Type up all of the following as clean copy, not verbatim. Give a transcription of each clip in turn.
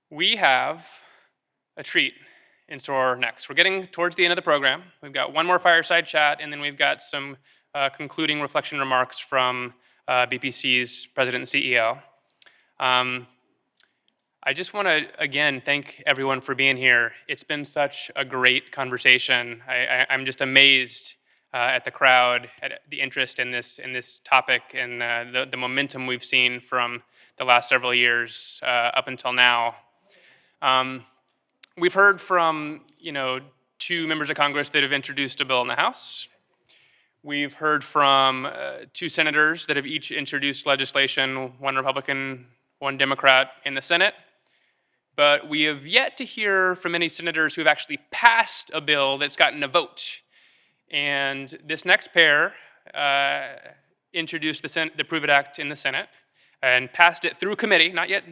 We have a treat in store next. We're getting towards the end of the program. We've got one more fireside chat, and then we've got some concluding reflection remarks from BPC's president and CEO. I just want to, again, thank everyone for being here. It's been such a great conversation. I'm just amazed at the crowd, at the interest in this topic, and the momentum we've seen from the last several years up until now. We've heard from, two members of Congress that have introduced a bill in the House. We've heard from two senators that have each introduced legislation, one Republican, one Democrat, in the Senate. But we have yet to hear from any senators who have actually passed a bill that's gotten a vote. And this next pair introduced the Prove It Act in the Senate and passed it through committee, not yet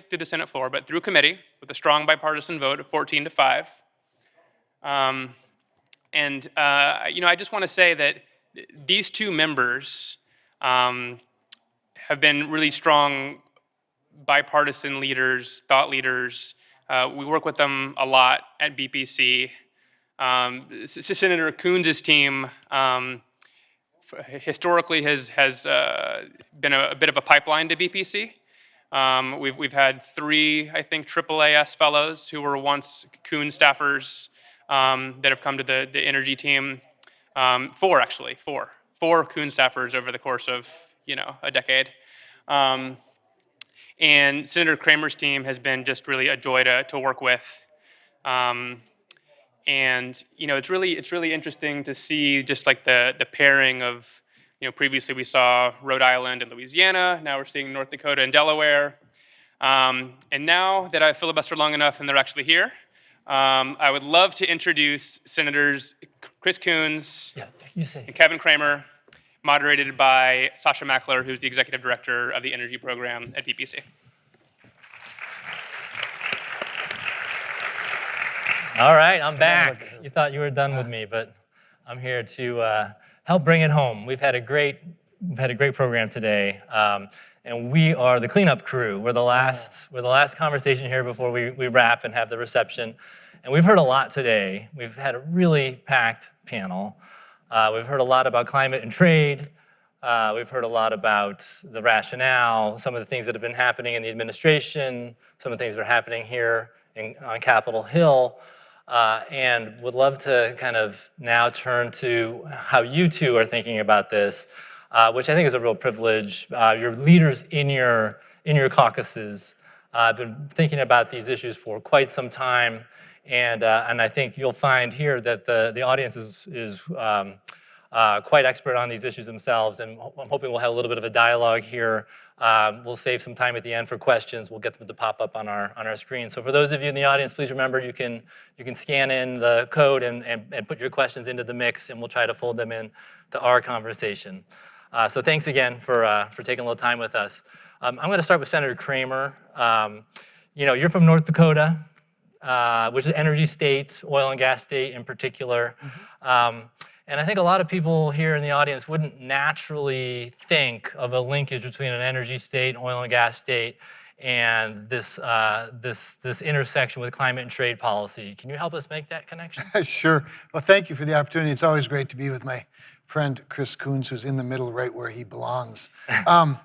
through the Senate floor, but through committee with a strong bipartisan vote of 14-5. I just want to say that these two members have been really strong bipartisan leaders, thought leaders. We work with them a lot at BPC. Senator Coons' team historically has been a bit of a pipeline to BPC. We've had 3, I think, AAAS fellows who were once Coons staffers that have come to the energy team. 4 actually, 4 Coons staffers over the course of a decade. And Senator Cramer's team has been just really a joy to work with. It's really interesting to see just like the pairing of, previously we saw Rhode Island and Louisiana, now we're seeing North Dakota and Delaware. And now that I've filibustered long enough and they're actually here, I would love to introduce Senators Chris Coons and Kevin Cramer, moderated by Sasha Mackler, who's the Executive Director of the Energy Program at BPC. All right, I'm back. You thought you were done with me, but I'm here to help bring it home. We've had a great program today, and we are the cleanup crew. We're the last conversation here before we wrap and have the reception. And we've heard a lot today. We've had a really packed panel. We've heard a lot about climate and trade. We've heard a lot about the rationale, some of the things that have been happening in the administration, some of the things that are happening here on Capitol Hill. And would love to kind of now turn to how you two are thinking about this, which I think is a real privilege. You're leaders in your caucuses. I've been thinking about these issues for quite some time, and I think you'll find here that the audience is quite expert on these issues themselves, and I'm hoping we'll have a little bit of a dialogue here. We'll save some time at the end for questions. We'll get them to pop up on our screen. So for those of you in the audience, please remember you can scan in the code and put your questions into the mix, and we'll try to fold them in to our conversation. So thanks again for taking a little time with us. I'm going to start with Senator Cramer. You're from North Dakota, which is energy state, oil and gas state in particular. Mm-hmm. And I think a lot of people here in the audience wouldn't naturally think of a linkage between an energy state, oil and gas state, and this intersection with climate and trade policy. Can you help us make that connection? Sure. Well, thank you for the opportunity. It's always great to be with my friend Chris Coons, who's in the middle right where he belongs. I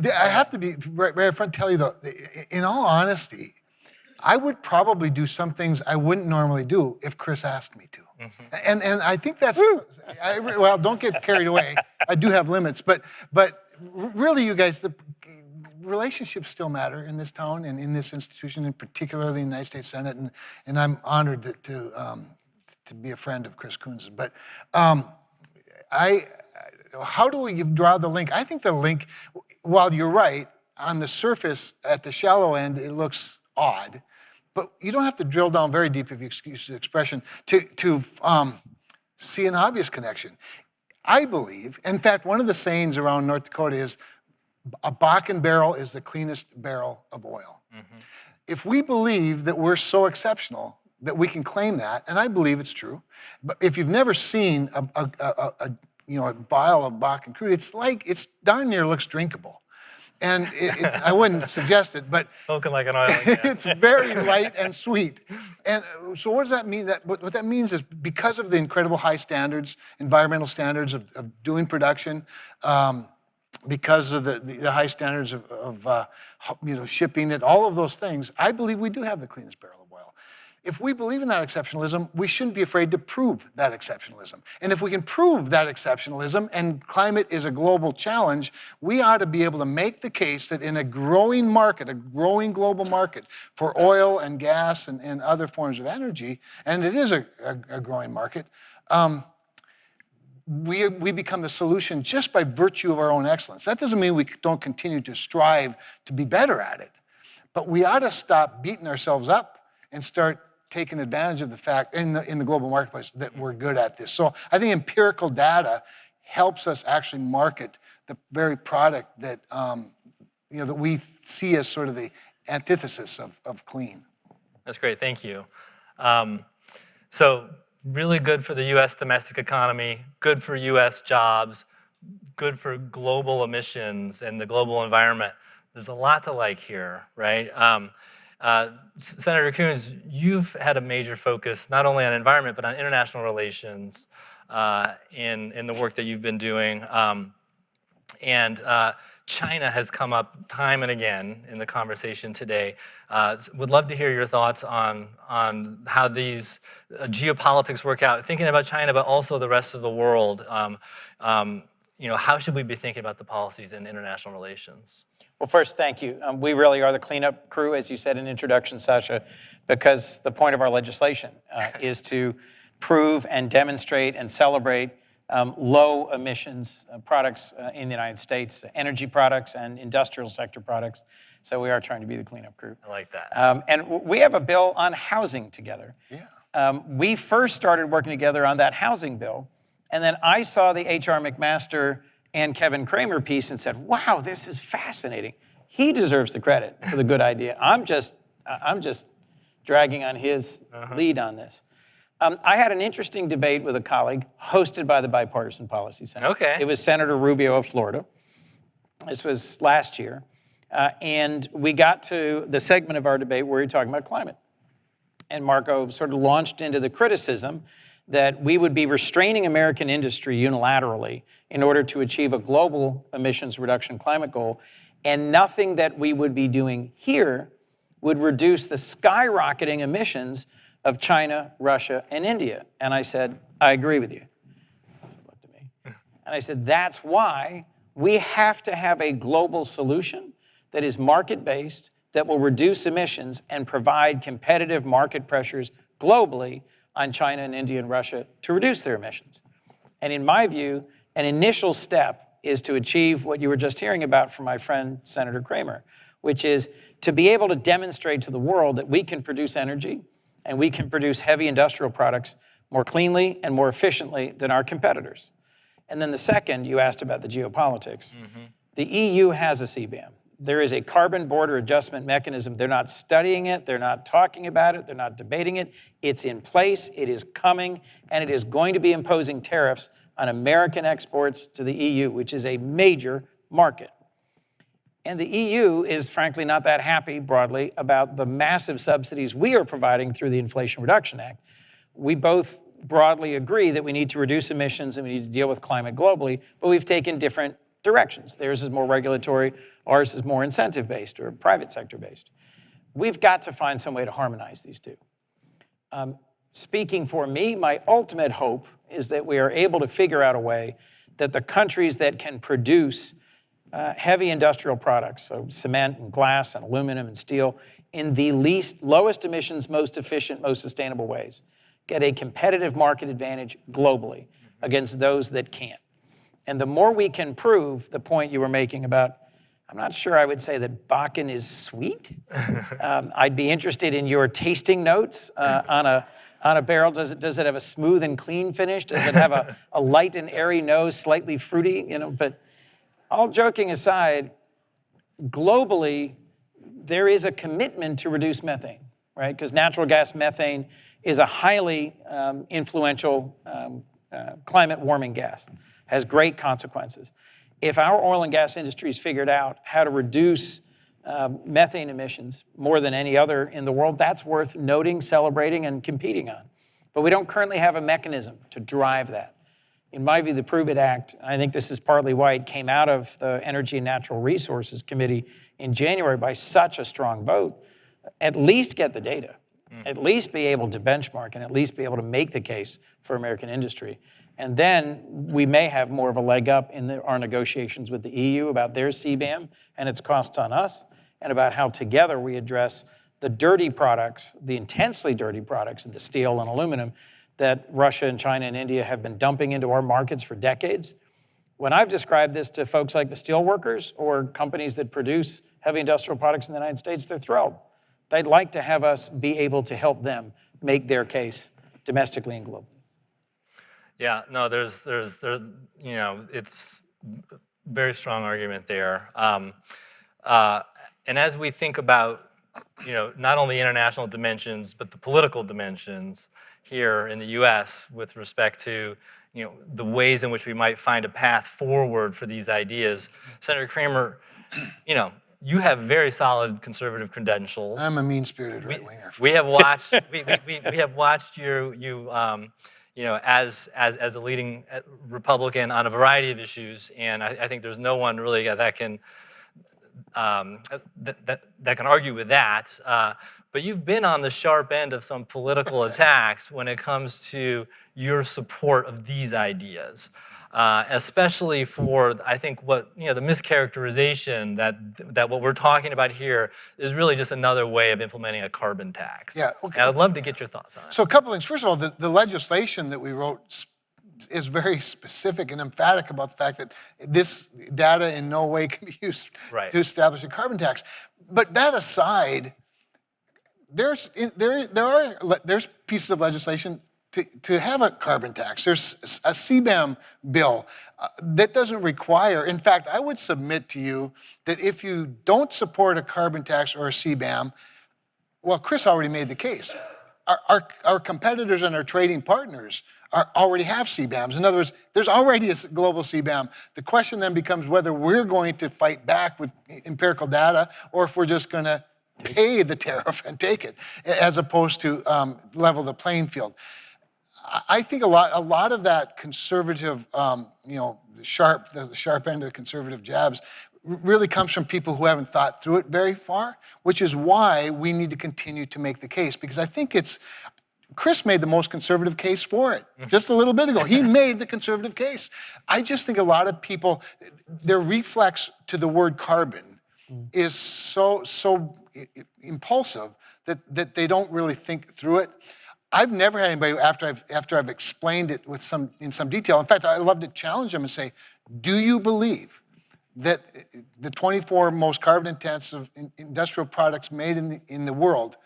have to be right up front, tell you though, in all honesty, I would probably do some things I wouldn't normally do if Chris asked me to. Mm-hmm. And I think that's, well, don't get carried away. I do have limits, but really you guys, the relationships still matter in this town and in this institution, and particularly the United States Senate, and I'm honored to be a friend of Chris Coons. But how do we draw the link? I think the link, while you're right, on the surface, at the shallow end, it looks odd, but you don't have to drill down very deep, if you excuse the expression, to see an obvious connection. I believe, in fact, one of the sayings around North Dakota is, a Bakken barrel is the cleanest barrel of oil. Mm-hmm. If we believe that we're so exceptional that we can claim that, and I believe it's true, but if you've never seen a vial of Bakken crude, it's darn near looks drinkable. And I wouldn't suggest it, but Spoken like an oil and gas. it's very light and sweet. And so what does that mean? What that means is because of the incredible high standards, environmental standards of doing production, because of the high standards of shipping it, all of those things, I believe we do have the cleanest barrel of oil. If we believe in that exceptionalism, we shouldn't be afraid to prove that exceptionalism. And if we can prove that exceptionalism, and climate is a global challenge, we ought to be able to make the case that in a growing market, a growing global market for oil and gas and other forms of energy, and it is a growing market, we become the solution just by virtue of our own excellence. That doesn't mean we don't continue to strive to be better at it, but we ought to stop beating ourselves up and start taking advantage of the fact in the global marketplace that we're good at this. So I think empirical data helps us actually market the very product that that we see as sort of the antithesis of clean. That's great, thank you. So really good for the U.S. domestic economy, good for U.S. jobs, good for global emissions and the global environment. There's a lot to like here, right? Senator Coons, you've had a major focus not only on environment but on international relations in the work that you've been doing. China has come up time and again in the conversation today. Would love to hear your thoughts on how these geopolitics work out, thinking about China but also the rest of the world. How should we be thinking about the policies in international relations? Well, first, thank you. We really are the cleanup crew, as you said in introduction, Sasha, because the point of our legislation is to prove and demonstrate and celebrate low emissions products in the United States, energy products and industrial sector products. So we are trying to be the cleanup crew. I like that. And we have a bill on housing together. Yeah. We first started working together on that housing bill, and then I saw the H.R. McMaster and Kevin Cramer piece and said, wow, this is fascinating. He deserves the credit for the good idea. I'm just dragging on his lead on this. I had an interesting debate with a colleague hosted by the Bipartisan Policy Center. Okay. It was Senator Rubio of Florida. This was last year. And we got to the segment of our debate where we were talking about climate. And Marco sort of launched into the criticism that we would be restraining American industry unilaterally in order to achieve a global emissions reduction climate goal, and nothing that we would be doing here would reduce the skyrocketing emissions of China, Russia, and India. And I said, I agree with you. He looked at me. And I said, that's why we have to have a global solution that is market-based, that will reduce emissions and provide competitive market pressures globally on China and India and Russia to reduce their emissions. And in my view, an initial step is to achieve what you were just hearing about from my friend Senator Cramer, which is to be able to demonstrate to the world that we can produce energy and we can produce heavy industrial products more cleanly and more efficiently than our competitors. And then the second, you asked about the geopolitics. The EU has a CBAM. There is a carbon border adjustment mechanism. They're not studying it. They're not talking about it. They're not debating it. It's in place. It is coming. And it is going to be imposing tariffs on American exports to the EU, which is a major market. And the EU is frankly not that happy broadly about the massive subsidies we are providing through the Inflation Reduction Act. We both broadly agree that we need to reduce emissions and we need to deal with climate globally, but we've taken different directions. Theirs is more regulatory, ours is more incentive-based or private sector-based. We've got to find some way to harmonize these two. Speaking for me, my ultimate hope is that we are able to figure out a way that the countries that can produce heavy industrial products, so cement and glass and aluminum and steel, in the lowest emissions, most efficient, most sustainable ways, get a competitive market advantage globally against those that can't. And the more we can prove the point you were making about, I'm not sure I would say that Bakken is sweet. I'd be interested in your tasting notes on a barrel. Does it have a smooth and clean finish? Does it have a light and airy nose, slightly fruity? But all joking aside, globally, there is a commitment to reduce methane, right? Because natural gas methane is a highly influential climate warming gas, has great consequences. If our oil and gas industries figured out how to reduce methane emissions more than any other in the world, that's worth noting, celebrating, and competing on. But we don't currently have a mechanism to drive that. In my view, the Prove It Act, I think this is partly why it came out of the Energy and Natural Resources Committee in January by such a strong vote, at least get the data, at least be able to benchmark, and at least be able to make the case for American industry. And then we may have more of a leg up in our negotiations with the EU about their CBAM and its costs on us, and about how together we address the dirty products, the intensely dirty products of the steel and aluminum that Russia and China and India have been dumping into our markets for decades. When I've described this to folks like the steel workers or companies that produce heavy industrial products in the United States, they're thrilled. They'd like to have us be able to help them make their case domestically and globally. Yeah, no, there's you know, it's a very strong argument there. And as we think about, you know, not only international dimensions, but the political dimensions here in the U.S. with respect to, you know, the ways in which we might find a path forward for these ideas. Senator Cramer, you know, you have very solid conservative credentials. I'm a mean-spirited right-winger. We have watched. we have watched you you know, as a leading Republican on a variety of issues, and I think there's no one really that can that can argue with that. But you've been on the sharp end of some political attacks when it comes to your support of these ideas, especially for, I think, what, you know, the mischaracterization that what we're talking about here is really just another way of implementing a carbon tax. Yeah, okay. And I'd love to get your thoughts on it. So a couple things. First of all, the legislation that we wrote is very specific and emphatic about the fact that this data in no way can be used to establish a carbon tax. But that aside, there's pieces of legislation to have a carbon tax. There's a CBAM bill that doesn't require, in fact, I would submit to you that if you don't support a carbon tax or a CBAM, well, Chris already made the case. Our competitors and our trading partners already have CBAMs. In other words, there's already a global CBAM. The question then becomes whether we're going to fight back with empirical data or if we're just going to pay the tariff and take it, as opposed to level the playing field. I think a lot of that conservative, you know, the sharp end of the conservative jabs really comes from people who haven't thought through it very far, which is why we need to continue to make the case, because I think Chris made the most conservative case for it just a little bit ago. He made the conservative case. I just think a lot of people, their reflex to the word carbon is so impulsive that they don't really think through it. I've never had anybody, after I've explained it in some detail, in fact, I love to challenge them and say, do you believe that the 24 most carbon-intensive industrial products made in the world,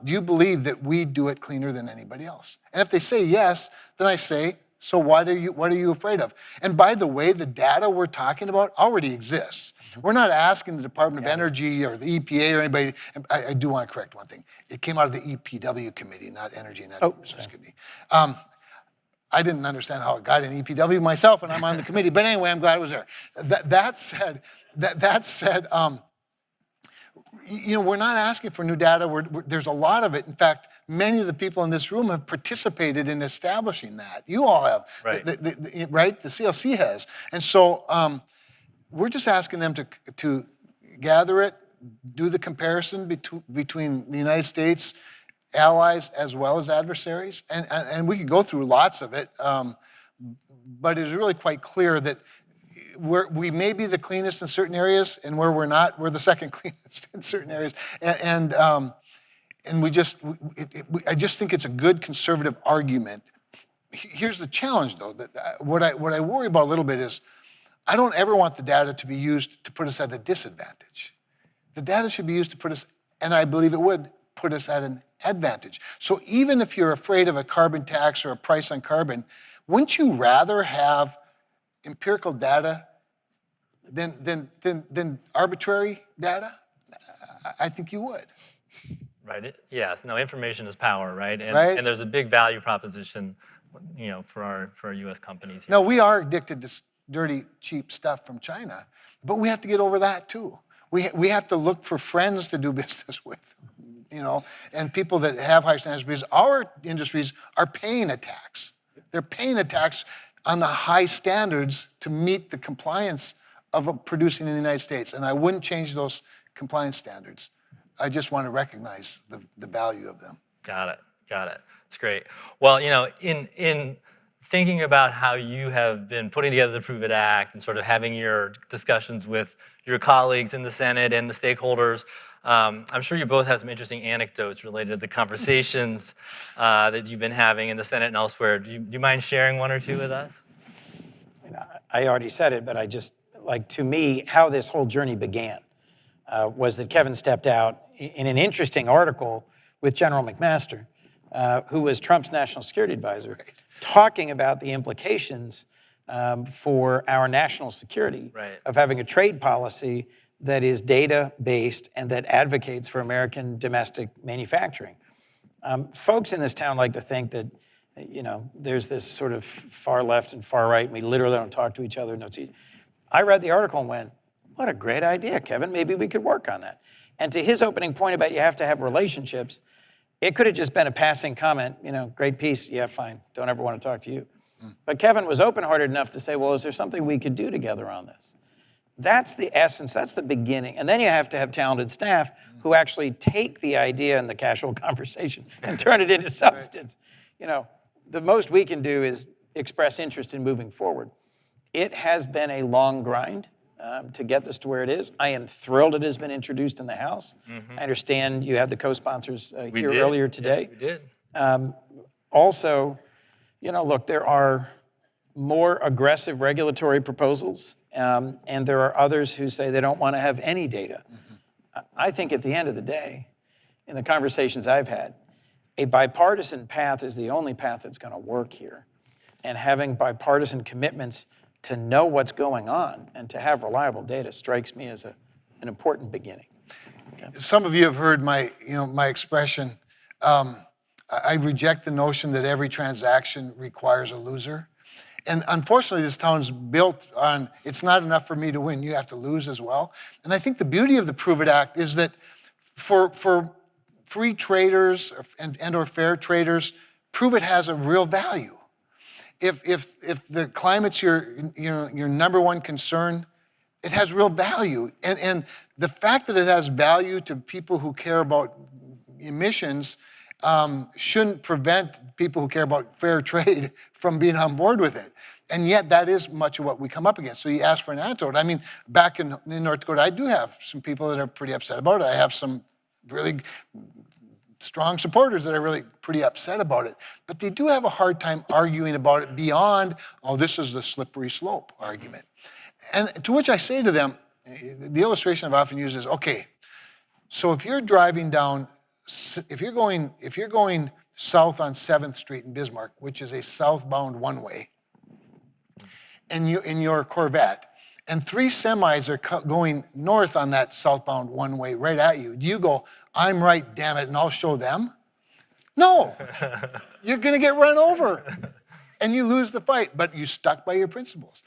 do you believe that we do it cleaner than anybody else? And if they say yes, then I say, so what are you afraid of? And by the way, the data we're talking about already exists. We're not asking the Department of Energy or the EPA or anybody. I do want to correct one thing. It came out of the EPW committee, not Energy and Natural Resources Committee. I didn't understand how it got in EPW myself, and I'm on the committee. But anyway, I'm glad it was there. That said, you know, we're not asking for new data. There's a lot of it. In fact, many of the people in this room have participated in establishing that. You all have, right? The CLC has. And so we're just asking them to gather it, do the comparison between the United States, allies as well as adversaries, and we could go through lots of it, but it's really quite clear that we may be the cleanest in certain areas, and where we're not, we're the second cleanest in certain areas, and I just think it's a good conservative argument. Here's the challenge, though, that what I worry about a little bit is, I don't ever want the data to be used to put us at a disadvantage. The data should be used to put us, and I believe it would, put us at an advantage. So even if you're afraid of a carbon tax or a price on carbon, wouldn't you rather have empirical data than arbitrary data? I think you would. Right. Yes. No. Information is power. Right. And there's a big value proposition, you know, for our U.S. companies here. No, we are addicted dirty, cheap stuff from China. But we have to get over that too. We have to look for friends to do business with, and people that have high standards, because our industries are paying a tax. They're paying a tax on the high standards to meet the compliance of producing in the United States. And I wouldn't change those compliance standards. I just want to recognize the value of them. Got it. That's great. Well, in thinking about how you have been putting together the Prove It Act and sort of having your discussions with your colleagues in the Senate and the stakeholders, I'm sure you both have some interesting anecdotes related to the conversations that you've been having in the Senate and elsewhere. Do you mind sharing one or two with us? I already said it, but I just, to me, how this whole journey began was that Kevin stepped out in an interesting article with General McMaster, who was Trump's national security advisor, talking about the implications for our national security of having a trade policy that is data-based and that advocates for American domestic manufacturing. Folks in this town like to think that, there's this sort of far left and far right, and we literally don't talk to each other. I read the article and went, what a great idea, Kevin. Maybe we could work on that. And to his opening point about you have to have relationships, it could have just been a passing comment, great piece, yeah, fine, don't ever want to talk to you. But Kevin was open-hearted enough to say, well, is there something we could do together on this? That's the essence, that's the beginning. And then you have to have talented staff who actually take the idea and the casual conversation and turn it into substance. The most we can do is express interest in moving forward. It has been a long grind to get this to where it is. I am thrilled it has been introduced in the House. I understand you had the co-sponsors here earlier today. Yes, we did. Also, look, there are more aggressive regulatory proposals, and there are others who say they don't want to have any data. I think at the end of the day, in the conversations I've had, a bipartisan path is the only path that's going to work here. And having bipartisan commitments to know what's going on and to have reliable data strikes me as an important beginning. Some of you have heard my expression. I reject the notion that every transaction requires a loser. And unfortunately, this town's built on, it's not enough for me to win, you have to lose as well. And I think the beauty of the Prove It Act is that for free traders and or fair traders, Prove It has a real value. If the climate's your number one concern, it has real value. And the fact that it has value to people who care about emissions shouldn't prevent people who care about fair trade from being on board with it. And yet that is much of what we come up against. So you ask for an antidote. I mean, back in North Dakota, I do have some people that are pretty upset about it. I have some really strong supporters that are really pretty upset about it. But they do have a hard time arguing about it beyond, oh, this is the slippery slope argument. And to which I say to them, the illustration I've often used is, okay, so if you're driving down, if you're going south on 7th Street in Bismarck, which is a southbound one-way, and in your Corvette, and 3 semis are going north on that southbound one-way right at you, do you go, I'm right, damn it, and I'll show them? No, you're gonna get run over and you lose the fight, but you stuck by your principles.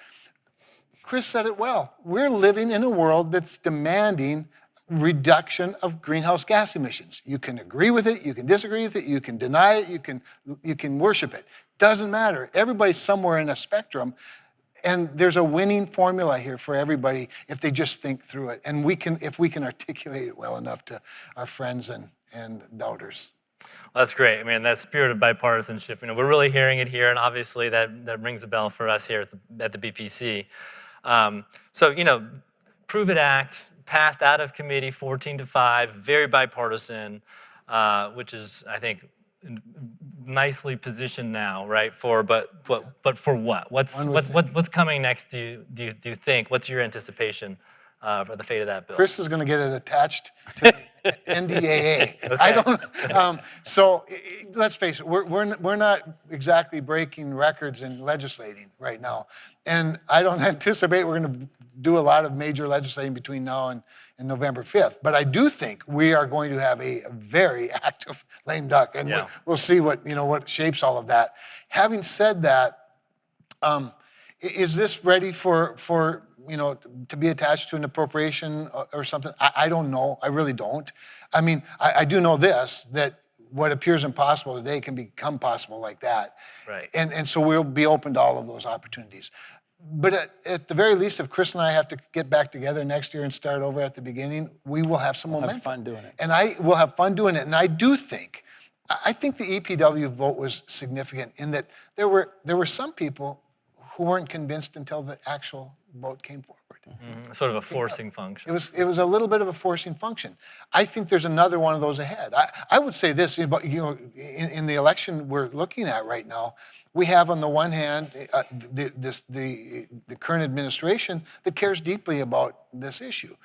Chris said it well. We're living in a world that's demanding reduction of greenhouse gas emissions. You can agree with it, you can disagree with it, you can deny it, you can worship it. Doesn't matter. Everybody's somewhere in a spectrum. And there's a winning formula here for everybody if they just think through it. And if we can articulate it well enough to our friends and doubters. Well, that's great. I mean, that spirit of bipartisanship, we're really hearing it here, and obviously that rings a bell for us here at the BPC. So, Prove It Act passed out of committee 14-5, very bipartisan, which is, I think, nicely positioned now, right? But for what? What's coming next? Do you think? What's your anticipation for the fate of that bill? Chris is going to get it attached to NDAA. Okay. I don't. So let's face it. We're not exactly breaking records in legislating right now, and I don't anticipate we're going to do a lot of major legislating between now and November 5th. But I do think we are going to have a very active lame duck, and we'll see what shapes all of that. Having said that, Is this ready for to be attached to an appropriation or something? I don't know. I really don't. I mean, I do know this, that what appears impossible today can become possible like that. Right. And so we'll be open to all of those opportunities. But at the very least, if Chris and I have to get back together next year and start over at the beginning, we will have some momentum. Have fun doing it. And I will have fun doing it. And I think the EPW vote was significant in that there were some people who weren't convinced until the actual vote came forward. Mm-hmm. Sort of a forcing function. It was a little bit of a forcing function. I think there's another one of those ahead. I would say this, in the election we're looking at right now, we have on the one hand the current administration that cares deeply about this issue,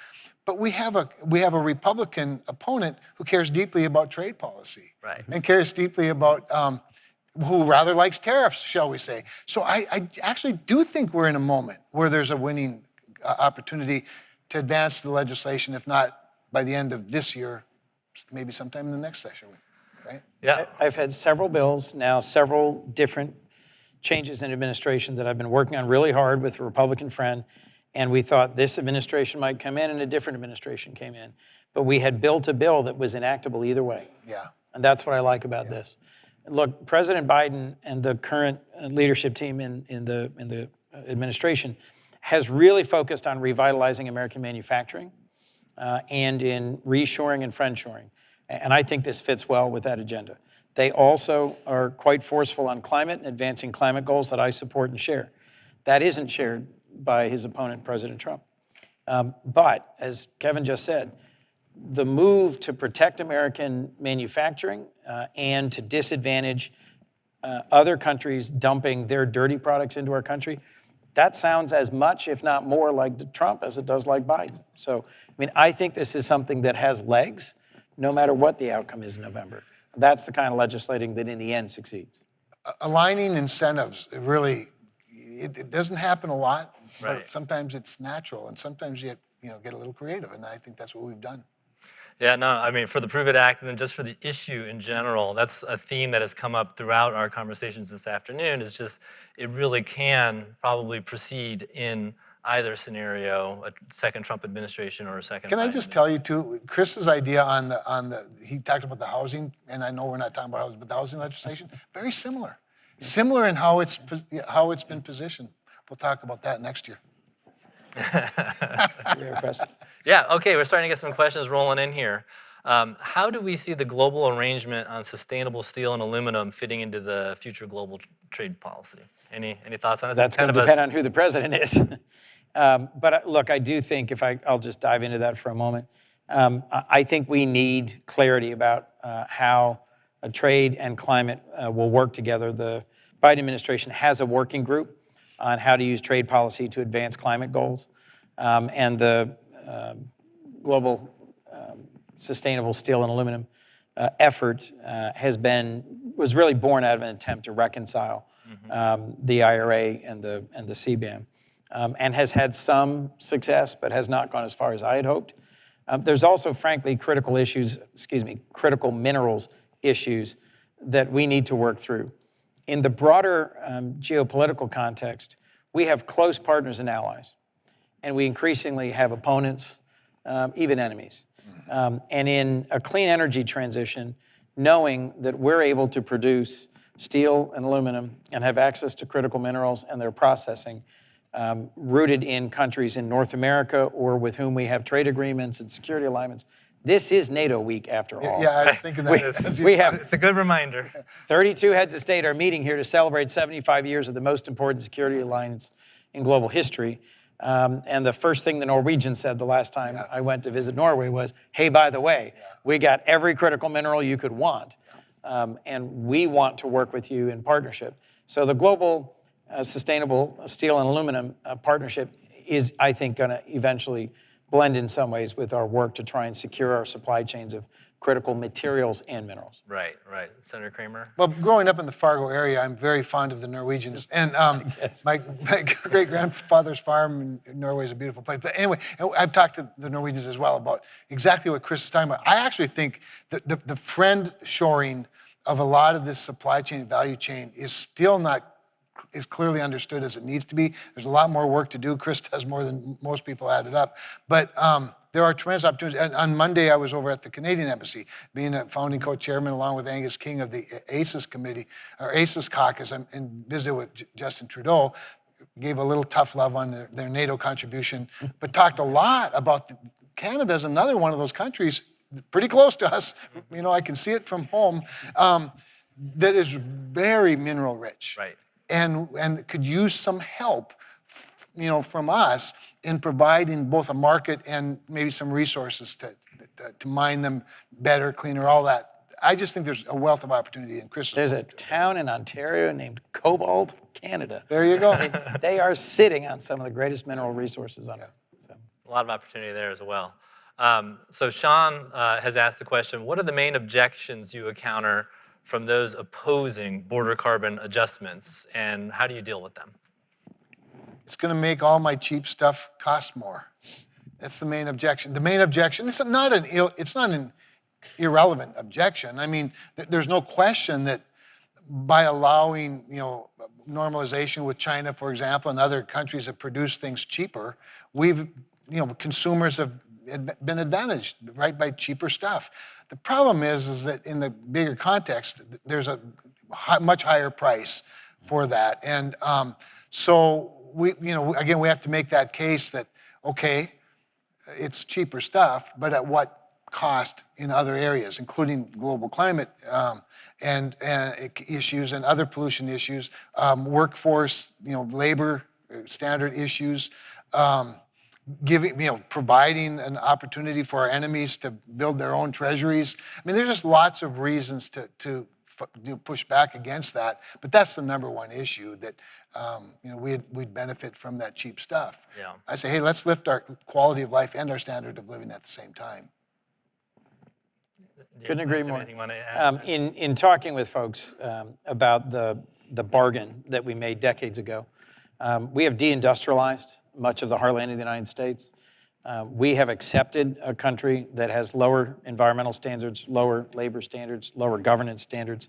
but we have a Republican opponent who cares deeply about trade policy, right, and cares deeply about. Who rather likes tariffs, shall we say. So I actually do think we're in a moment where there's a winning opportunity to advance the legislation, if not by the end of this year, maybe sometime in the next session, right? Yeah. I've had several bills now, several different changes in administration that I've been working on really hard with a Republican friend, and we thought this administration might come in and a different administration came in. But we had built a bill that was enactable either way. Yeah. And that's what I like about this. Look, President Biden and the current leadership team in the administration has really focused on revitalizing American manufacturing and in reshoring and friendshoring. And I think this fits well with that agenda. They also are quite forceful on climate and advancing climate goals that I support and share. That isn't shared by his opponent, President Trump. But as Kevin just said, the move to protect American manufacturing and to disadvantage other countries dumping their dirty products into our country, that sounds as much, if not more, like Trump as it does like Biden. So, I mean, I think this is something that has legs, no matter what the outcome is in November. That's the kind of legislating that in the end succeeds. Aligning incentives, it doesn't happen a lot, right, but sometimes it's natural, and sometimes you get a little creative, and I think that's what we've done. Yeah, no, I mean, for the Prove It Act and then just for the issue in general, that's a theme that has come up throughout our conversations this afternoon, is just it really can probably proceed in either scenario, a second Trump administration or a second Can I Biden just tell you too, Chris's idea he talked about the housing, and I know we're not talking about housing, but the housing legislation, very similar. Similar in how it's been positioned. We'll talk about that next year. Yeah, okay, we're starting to get some questions rolling in here. How do we see the global arrangement on sustainable steel and aluminum fitting into the future global trade policy? Any thoughts on it? That's going to depend on who the president is. But look, I do think, I'll just dive into that for a moment. I think we need clarity about how trade and climate will work together. The Biden administration has a working group on how to use trade policy to advance climate goals. And the global sustainable steel and aluminum effort was really born out of an attempt to reconcile the IRA and the CBAM, and has had some success, but has not gone as far as I had hoped. There's also, frankly, critical minerals issues that we need to work through. In the broader geopolitical context, we have close partners and allies, and we increasingly have opponents, even enemies. And in a clean energy transition, knowing that we're able to produce steel and aluminum and have access to critical minerals and their processing, rooted in countries in North America or with whom we have trade agreements and security alignments. This is NATO week, after all. Yeah, I was thinking that. It's a good reminder. 32 heads of state are meeting here to celebrate 75 years of the most important security alliance in global history. And the first thing the Norwegians said the last time I went to visit Norway was, hey, by the way, we got every critical mineral you could want. And we want to work with you in partnership. So the global sustainable steel and aluminum partnership is, I think, going to eventually blend in some ways with our work to try and secure our supply chains of critical materials and minerals. Right. Senator Cramer? Well, growing up in the Fargo area, I'm very fond of the Norwegians. And my great-grandfather's farm in Norway is a beautiful place. But anyway, I've talked to the Norwegians as well about exactly what Chris is talking about. I actually think that the friend shoring of a lot of this supply chain, value chain, is still not is clearly understood as it needs to be. There's a lot more work to do. Chris does more than most people added up. But there are tremendous opportunities. And on Monday, I was over at the Canadian Embassy, being a founding co-chairman along with Angus King of the ACES committee, or ACES caucus, and visited with Justin Trudeau. Gave a little tough love on their NATO contribution, but talked a lot about Canada's another one of those countries pretty close to us. You know, I can see it from home, that is very mineral rich. Right. And could use some help, you know, from us in providing both a market and maybe some resources to mine them better, cleaner, all that. I just think there's a wealth of opportunity in Chris. There's a town in Ontario named Cobalt, Canada. There you go. They are sitting on some of the greatest mineral resources on Earth. So. A lot of opportunity there as well. So Sean has asked the question, what are the main objections you encounter from those opposing border carbon adjustments, and how do you deal with them? It's going to make all my cheap stuff cost more. That's the main objection. The main objection, it's not an irrelevant objection. I mean, there's no question that by allowing, you know, normalization with China, for example, and other countries that produce things cheaper, we've, you know, consumers have been advantaged, right, by cheaper stuff. The problem is that in the bigger context, there's a much higher price for that. And so we, you know, again, we have to make that case that, okay, it's cheaper stuff, but at what cost in other areas, including global climate and issues and other pollution issues, workforce, you know, labor standard issues, giving, you know, providing an opportunity for our enemies to build their own treasuries. I mean, there's just lots of reasons to push back against that, but that's the number one issue, that you know, we'd benefit from that cheap stuff. Yeah. I say, hey, let's lift our quality of life and our standard of living at the same time. Couldn't agree more. Anything you want to add? In talking with folks about the bargain that we made decades ago, we have deindustrialized much of the heartland of the United States. We have accepted a country that has lower environmental standards, lower labor standards, lower governance standards.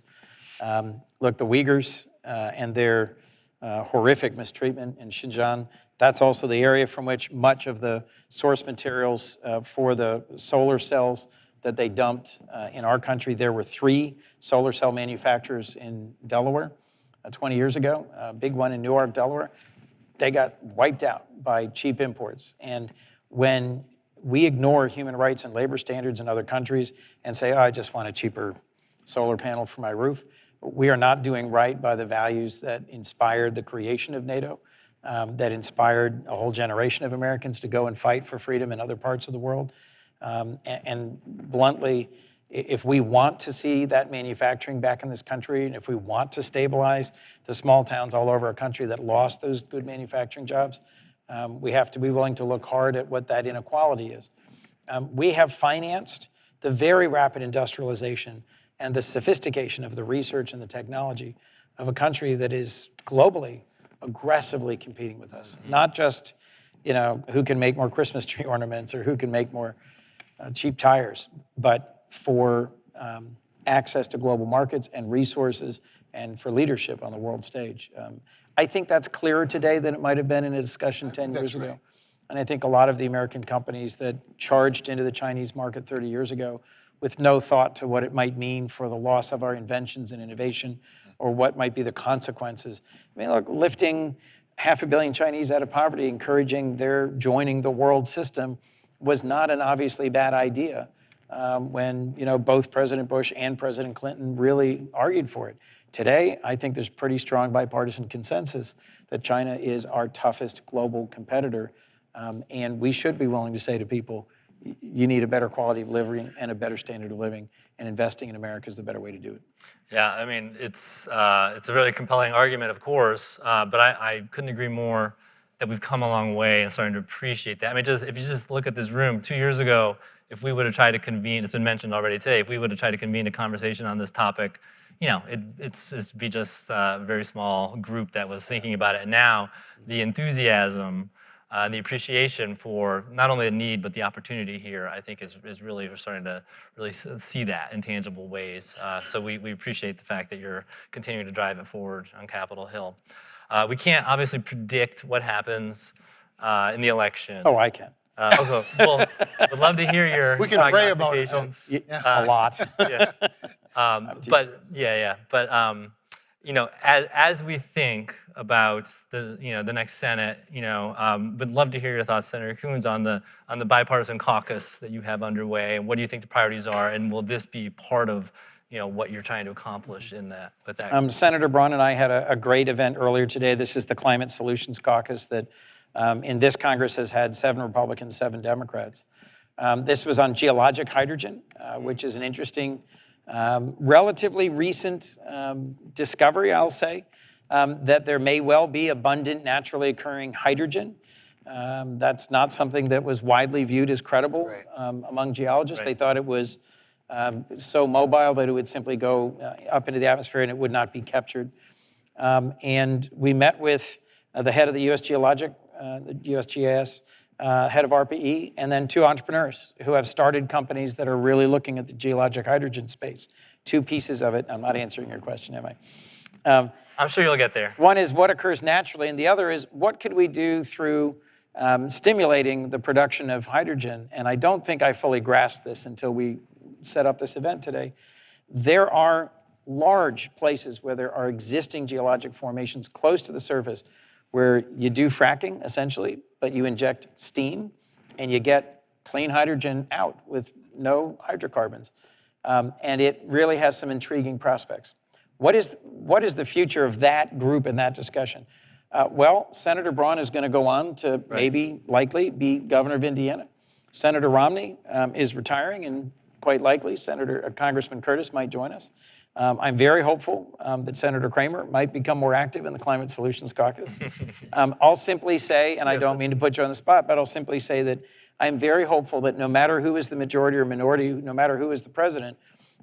Look, the Uyghurs and their horrific mistreatment in Xinjiang, that's also the area from which much of the source materials for the solar cells that they dumped in our country. There were 3 solar cell manufacturers in Delaware 20 years ago, a big one in Newark, Delaware. They got wiped out by cheap imports. And when we ignore human rights and labor standards in other countries and say, oh, I just want a cheaper solar panel for my roof, we are not doing right by the values that inspired the creation of NATO, that inspired a whole generation of Americans to go and fight for freedom in other parts of the world. And bluntly, if we want to see that manufacturing back in this country, and if we want to stabilize the small towns all over our country that lost those good manufacturing jobs, we have to be willing to look hard at what that inequality is. We have financed the very rapid industrialization and the sophistication of the research and the technology of a country that is globally aggressively competing with us. Not just, you know, who can make more Christmas tree ornaments or who can make more cheap tires, but for access to global markets and resources and for leadership on the world stage. I think that's clearer today than it might have been in a discussion 10 years ago. And I think a lot of the American companies that charged into the Chinese market 30 years ago with no thought to what it might mean for the loss of our inventions and innovation or what might be the consequences. I mean, look, lifting 500 million Chinese out of poverty, encouraging their joining the world system was not an obviously bad idea when, you know, both President Bush and President Clinton really argued for it. Today, I think there's pretty strong bipartisan consensus that China is our toughest global competitor, and we should be willing to say to people, you need a better quality of living and a better standard of living, and investing in America is the better way to do it. Yeah, I mean, it's a really compelling argument, of course, but I couldn't agree more that we've come a long way and starting to appreciate that. I mean, if you just look at this room, 2 years ago, if we would have tried to convene, it's been mentioned already today, if we would have tried to convene a conversation on this topic, you know, it'd be just a very small group that was thinking about it. And now the enthusiasm And the appreciation for not only the need, but the opportunity here, I think is really, we're starting to really see that in tangible ways. So we appreciate the fact that you're continuing to drive it forward on Capitol Hill. We can't obviously predict what happens in the election. Oh, I can. Okay. Well, would love to hear your We can pray about it. prognostications. A lot. Yeah. But you know, as we think about the next Senate, would love to hear your thoughts, Senator Coons, on the bipartisan caucus that you have underway, and what do you think the priorities are, and will this be part of what you're trying to accomplish in that with that? Senator Braun and I had a great event earlier today. This is the Climate Solutions Caucus that in this Congress has had 7 Republicans, 7 Democrats. This was on geologic hydrogen, which is an interesting, relatively recent discovery, I'll say, that there may well be abundant naturally occurring hydrogen. That's not something that was widely viewed as credible among geologists. They thought it was so mobile that it would simply go up into the atmosphere and it would not be captured. And we met with the head of the U.S. Geologic, the USGS, head of RPE, and then 2 entrepreneurs who have started companies that are really looking at the geologic hydrogen space. 2 pieces of it. I'm not answering your question, am I? I'm sure you'll get there. One is what occurs naturally, and the other is what could we do through stimulating the production of hydrogen? And I don't think I fully grasped this until we set up this event today. There are large places where there are existing geologic formations close to the surface where you do fracking, essentially, but you inject steam and you get clean hydrogen out with no hydrocarbons. And it really has some intriguing prospects. What is the future of that group and that discussion? Well, Senator Braun is going to go on to maybe, likely, be governor of Indiana. Senator Romney is retiring, and quite likely Congressman Curtis might join us. I'm very hopeful that Senator Cramer might become more active in the Climate Solutions Caucus. I'll simply say, and I don't mean to put you on the spot, but I'll simply say that I'm very hopeful that no matter who is the majority or minority, no matter who is the president,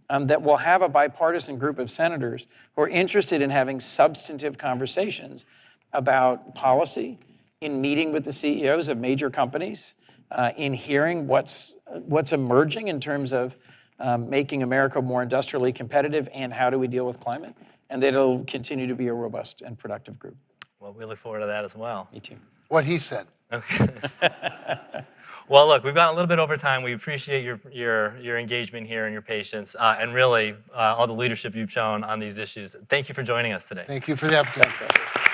that we'll have a bipartisan group of senators who are interested in having substantive conversations about policy, in meeting with the CEOs of major companies, in hearing what's emerging in terms of making America more industrially competitive and how do we deal with climate, and that it'll continue to be a robust and productive group. Well, we look forward to that as well. Me too. What he said. Okay. Well, look, we've gone a little bit over time. We appreciate your engagement here and your patience, and really all the leadership you've shown on these issues. Thank you for joining us today. Thank you for the opportunity. Thanks, Sasha.